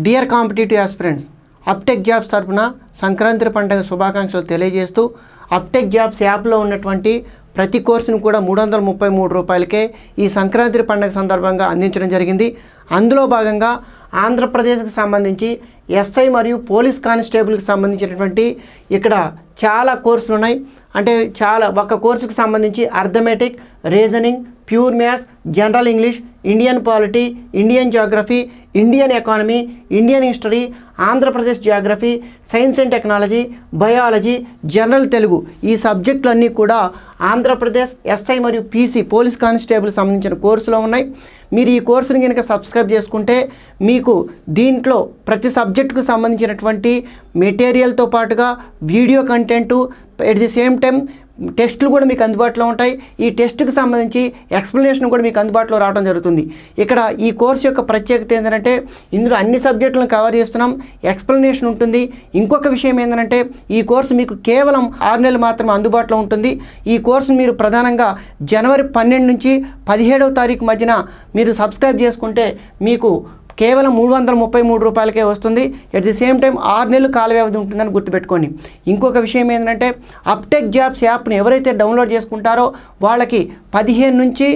Dear competitive aspirants, అప్టెక్ jobs తరపున సంక్రాంతి పండుగ శుభాకాంక్షలు తెలియజేస్తూ అప్టెక్ జాబ్స్ యాప్లో ఉన్నటువంటి ప్రతి కోర్సును కూడా 333 రూపాయలకే ఈ సంక్రాంతి పండుగ సందర్భంగా అందించడం జరిగింది. అందులో భాగంగా ఆంధ్రప్రదేశ్కి సంబంధించి ఎస్ఐ మరియు పోలీస్ కానిస్టేబుల్కి సంబంధించినటువంటి ఇక్కడ చాలా కోర్సులు ఉన్నాయి. అంటే ఒక కోర్సుకు సంబంధించి arithmetic, reasoning, pure maths, general English, Indian polity, Indian geography, Indian economy, Indian history, Andhra Pradesh geography, science and technology, biology, general Telugu ఈ సబ్జెక్టులన్నీ కూడా ఆంధ్రప్రదేశ్ ఎస్ఐ మరియు పీసీ పోలీస్ కానిస్టేబుల్ సంబంధించిన కోర్సులో ఉన్నాయి. మీరు ఈ కోర్సుని కనుక సబ్స్క్రైబ్ చేసుకుంటే మీకు దీంట్లో ప్రతి సబ్జెక్టుకు సంబంధించినటువంటి మెటీరియల్తో పాటుగా video content at the same time టెస్టులు కూడా మీకు అందుబాటులో ఉంటాయి. ఈ టెస్ట్కి సంబంధించి ఎక్స్ప్లెనేషన్ కూడా మీకు అందుబాటులో రావడం జరుగుతుంది. ఇక్కడ ఈ కోర్సు యొక్క ప్రత్యేకత ఏంటంటే ఇందులో అన్ని సబ్జెక్టులను కవర్ చేస్తున్నాం, ఎక్స్ప్లెనేషన్ ఉంటుంది. ఇంకొక విషయం ఏంటంటే ఈ కోర్సు మీకు కేవలం 6 నెలలు మాత్రమే అందుబాటులో ఉంటుంది. ఈ కోర్సు మీరు ప్రధానంగా జనవరి 12 నుంచి 17వ తారీఖు మధ్యన మీరు సబ్స్క్రైబ్ చేసుకుంటే మీకు కేవలం 333 రూపాయలకే వస్తుంది. ఎట్ ది సేమ్ టైం 6 నెలలు కాల వ్యవధి ఉంటుందని గుర్తుపెట్టుకోండి. ఇంకొక విషయం ఏంటంటే అప్టెక్ జాబ్స్ యాప్ని ఎవరైతే డౌన్లోడ్ చేసుకుంటారో వాళ్ళకి 15 నుంచి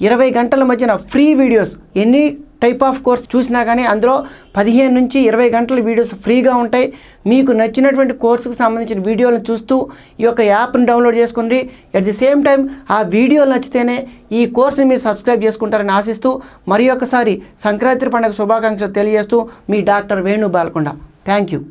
20 గంటల మధ్యన ఫ్రీ వీడియోస్ ఎన్ని టైప్ ఆఫ్ కోర్స్ చూసినా కానీ అందులో 15 నుంచి 20 గంటల వీడియోస్ ఫ్రీగా ఉంటాయి. మీకు నచ్చినటువంటి కోర్సుకు సంబంధించిన వీడియోలను చూస్తూ ఈ యొక్క యాప్ని డౌన్లోడ్ చేసుకుని ఎట్ ది సేమ్ టైం ఆ వీడియోలు నచ్చితేనే ఈ కోర్సుని మీరు సబ్స్క్రైబ్ చేసుకుంటారని ఆశిస్తూ మరి ఒకసారి సంక్రాంతి పండుగ శుభాకాంక్షలు తెలియజేస్తూ మీ doctor Venu Balakonda. Thank you.